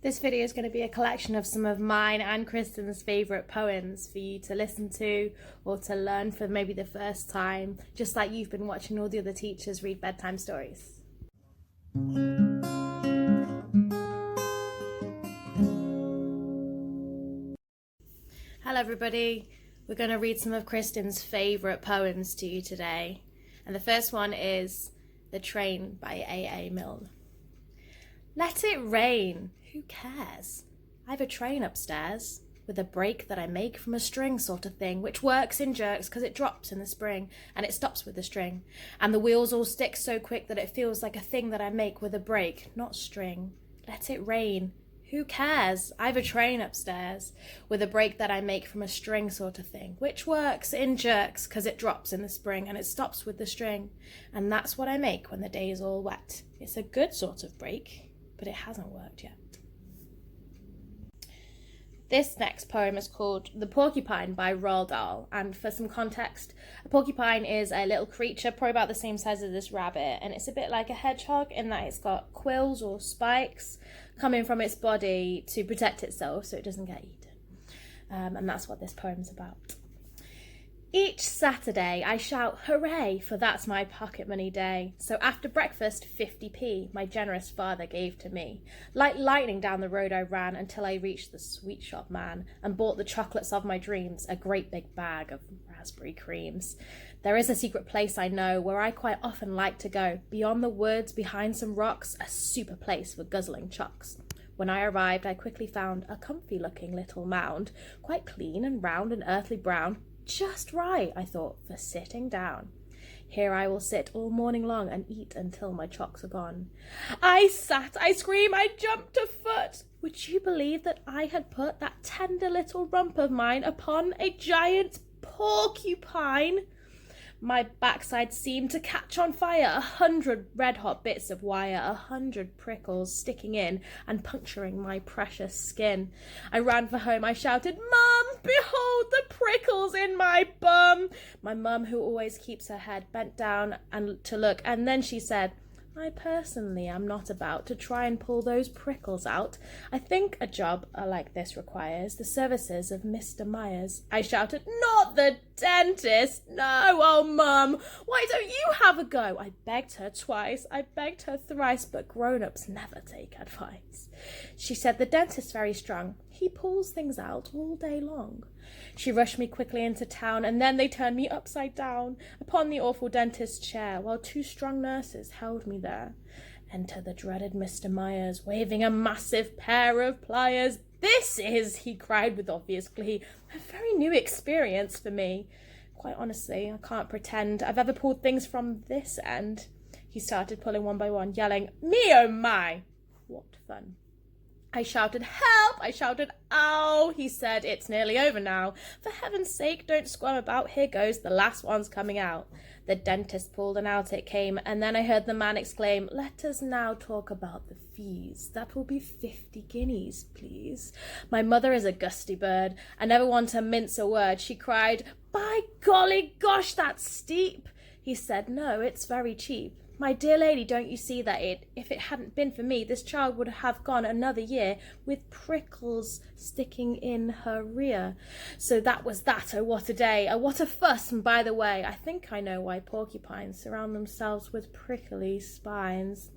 This video is going to be a collection of some of mine and Kristen's favourite poems for you to listen to or to learn for maybe the first time, just like you've been watching all the other teachers read bedtime stories. Hello everybody, we're going to read some of Kristen's favourite poems to you today. And the first one is The Train by A.A. Milne. Let it rain, who cares? I've a train upstairs, with a brake that I make from a string sort of thing, which works in jerks because it drops in the spring, and it stops with the string. And the wheels all stick so quick that it feels like a thing that I make with a brake, not string. Let it rain, who cares? I've a train upstairs, with a brake that I make from a string sort of thing, which works in jerks because it drops in the spring, and it stops with the string. And that's what I make when the day is all wet. It's a good sort of brake, but it hasn't worked yet. This next poem is called The Porcupine by Roald Dahl, and for some context, a porcupine is a little creature probably about the same size as this rabbit, and it's a bit like a hedgehog in that it's got quills or spikes coming from its body to protect itself so it doesn't get eaten. And that's what this poem's about. Each Saturday I shout hooray, for that's my pocket money day. So after breakfast 50p my generous father gave to me. Like lightning down the road I ran until I reached the sweet shop man and bought the chocolates of my dreams, a great big bag of raspberry creams. There is a secret place I know where I quite often like to go, beyond the woods, behind some rocks, a super place for guzzling chocks. When I arrived I quickly found a comfy looking little mound, quite clean and round and earthly brown. Just right, I thought, for sitting down. Here I will sit all morning long and eat until my chocks are gone. I sat, I screamed, I jumped a foot. Would you believe that I had put that tender little rump of mine upon a giant porcupine? My backside seemed to catch on fire, 100 red-hot bits of wire, 100 prickles sticking in and puncturing my precious skin. I ran for home, I shouted, Mum, behold the prickles in my bum. My mum, who always keeps her head bent down and to look, and then she said, I personally am not about to try and pull those prickles out. I think a job like this requires the services of Mr. Myers. I shouted, not the dentist! No, oh Mum, why don't you have a go? I begged her twice, I begged her thrice, but grown-ups never take advice. She said, the dentist's very strong. He pulls things out all day long. She rushed me quickly into town, and then they turned me upside down upon the awful dentist's chair, while 2 strong nurses held me there. Enter the dreaded Mr. Myers, waving a massive pair of pliers. This is, he cried with obvious glee, a very new experience for me. Quite honestly, I can't pretend I've ever pulled things from this end. He started pulling one by one, yelling, me oh my! What fun. I shouted, help! I shouted, ow! He said, it's nearly over now. For heaven's sake, don't squirm about. Here goes, the last one's coming out. The dentist pulled and out it came, and then I heard the man exclaim, let us now talk about the fees. That will be 50 guineas, please. My mother is a gusty bird. I never want to mince a word. She cried, by golly gosh, that's steep. He said, no, it's very cheap. My dear lady, don't you see that if it hadn't been for me, this child would have gone another year with prickles sticking in her rear. So that was that. Oh, what a day. Oh, what a fuss. And by the way, I think I know why porcupines surround themselves with prickly spines.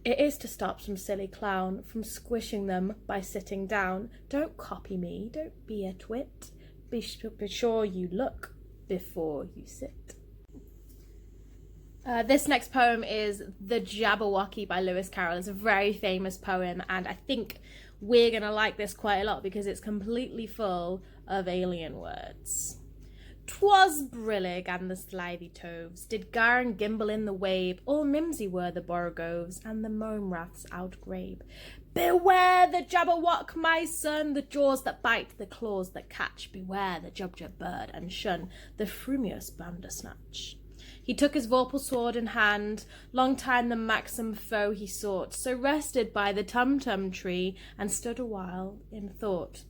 It is to stop some silly clown from squishing them by sitting down. Don't copy me. Don't be a twit. Be sure you look before you sit. This next poem is The Jabberwocky by Lewis Carroll. It's a very famous poem, and I think we're going to like this quite a lot because it's completely full of alien words. 'Twas brillig and the slithy toves did gar and gimble in the wabe, all mimsy were the borogoves and the mome raths outgrabe. Beware the Jabberwock, my son, the jaws that bite, the claws that catch. Beware the Jubjub bird, and shun the frumious bandersnatch. He took his vorpal sword in hand, long time the maxim foe he sought, so rested by the tum-tum tree, and stood a while in thought.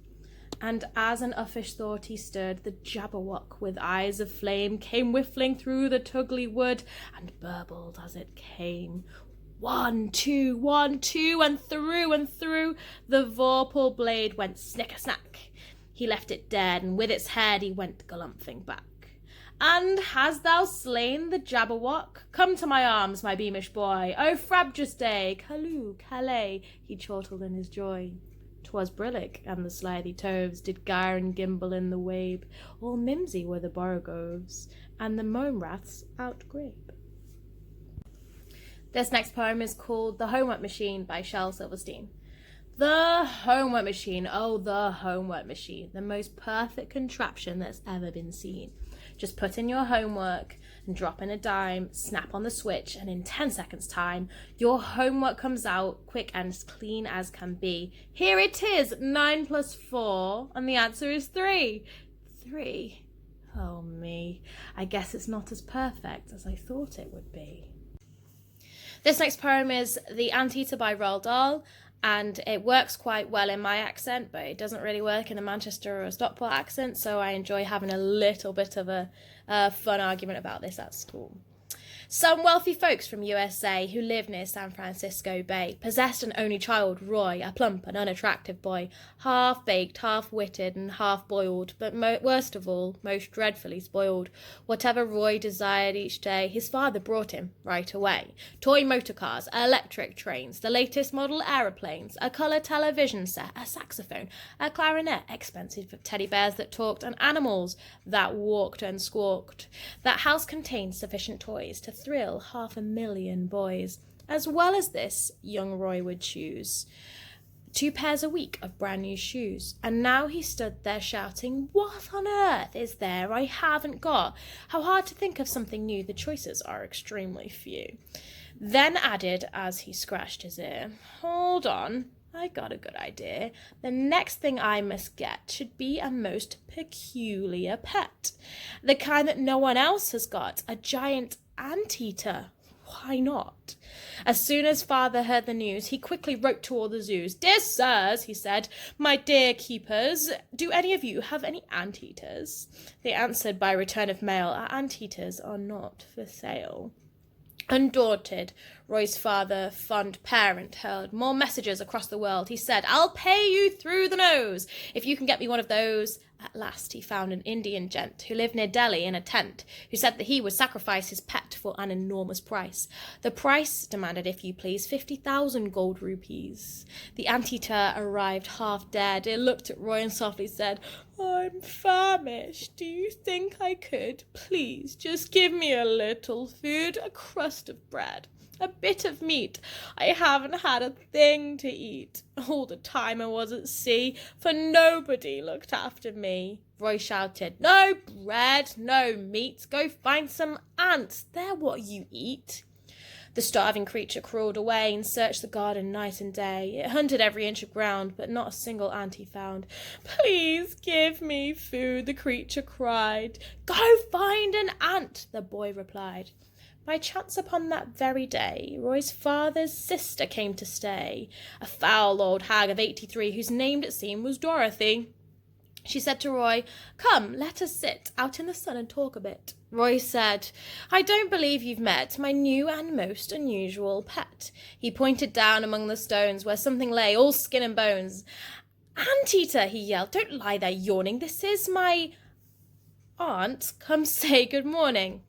And as an uffish thought he stood, the Jabberwock with eyes of flame came whiffling through the tugly wood, and burbled as it came. 1, 2, 1, 2, and through the vorpal blade went snicker-snack. He left it dead, and with its head he went galumphing back. And hast thou slain the Jabberwock? Come to my arms, my beamish boy. O frabjous day, Callooh, Calais, he chortled in his joy. 'Twas brillig, and the slithy toves did gyre and gimble in the wabe. All mimsy were the borogoves, and the mome-raths outgrape. This next poem is called The Homework Machine by Shel Silverstein. The homework machine, oh, the homework machine, the most perfect contraption that's ever been seen. Just put in your homework and drop in a dime, snap on the switch, and in 10 seconds time, your homework comes out quick and as clean as can be. Here it is, 9 plus 4, and the answer is 3. 3. Oh me, I guess it's not as perfect as I thought it would be. This next poem is The Anteater by Roald Dahl, and it works quite well in my accent, but it doesn't really work in a Manchester or a Stockport accent, so I enjoy having a little bit of a fun argument about this at school. Some wealthy folks from USA who lived near San Francisco Bay possessed an only child, Roy, a plump and unattractive boy, half-baked, half-witted and half-boiled, but worst of all, most dreadfully spoiled. Whatever Roy desired each day, his father brought him right away. Toy motor cars, electric trains, the latest model aeroplanes, a colour television set, a saxophone, a clarinet, expensive teddy bears that talked, and animals that walked and squawked. That house contained sufficient toys to thrill 500,000 boys. As well as this, young Roy would choose 2 pairs a week of brand new shoes. And now he stood there shouting, "What on earth is there I haven't got? How hard to think of something new, the choices are extremely few." Then added, as he scratched his ear, "Hold on, I got a good idea. The next thing I must get should be a most peculiar pet. The kind that no one else has got, a giant anteater. Why not?" As soon as father heard the news, he quickly wrote to all the zoos. "Dear sirs," he said, "my dear keepers, do any of you have any anteaters?" They answered by return of mail, "Our anteaters are not for sale." Undaunted, Roy's father, fond parent, hurled more messages across the world. He said, "I'll pay you through the nose if you can get me one of those." At last he found an Indian gent who lived near Delhi in a tent, who said that he would sacrifice his pet for an enormous price. The price demanded, if you please, 50,000 gold rupees. The anteater arrived half dead. It looked at Roy and softly said, "I'm famished. Do you think I could, please, just give me a little food, a crust of bread, a bit of meat? I haven't had a thing to eat all the time I was at sea, for nobody looked after me." Roy shouted, "No bread, no meat. Go find some ants. They're what you eat." The starving creature crawled away and searched the garden night and day. It hunted every inch of ground, but not a single ant he found. "Please give me food," the creature cried. "Go find an ant," the boy replied. By chance upon that very day, Roy's father's sister came to stay, a foul old hag of 83, whose name, it seemed, was Dorothy. She said to Roy, "Come, let us sit out in the sun and talk a bit." Roy said, "I don't believe you've met my new and most unusual pet." He pointed down among the stones where something lay, all skin and bones. "Anteater," he yelled, "don't lie there yawning. This is my aunt. Come say good morning."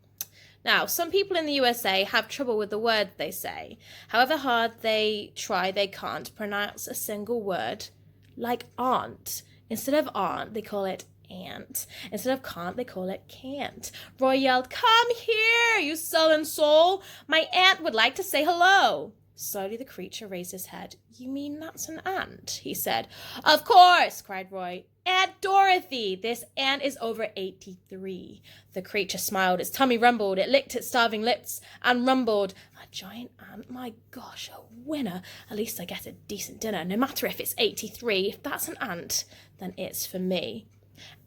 Now, some people in the USA have trouble with the word they say. However hard they try, they can't pronounce a single word. Like aunt. Instead of aunt, they call it ant. Instead of can't, they call it can't. Roy yelled, "Come here, you sullen soul. My aunt would like to say hello." Slowly the creature raised his head. "You mean that's an ant?" he said. "Of course," cried Roy. "Aunt Dorothy. This ant is over 83. The creature smiled. Its tummy rumbled. It licked its starving lips and rumbled. "A giant ant? My gosh, a winner. At least I get a decent dinner, no matter if it's 83. If that's an ant, then it's for me."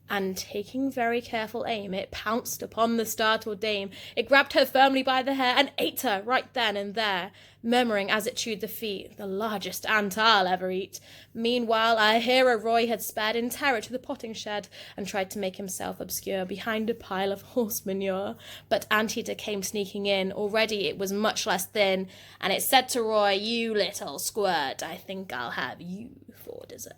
and taking very careful aim, it pounced upon the startled dame. It grabbed her firmly by the hair and ate her right then and there, murmuring as it chewed the feet, "The largest ant I'll ever eat." Meanwhile, our hero Roy had sped in terror to the potting shed and tried to make himself obscure behind a pile of horse manure. But Anteater came sneaking in. Already it was much less thin, and it said to Roy, "You little squirt, I think I'll have you for dessert."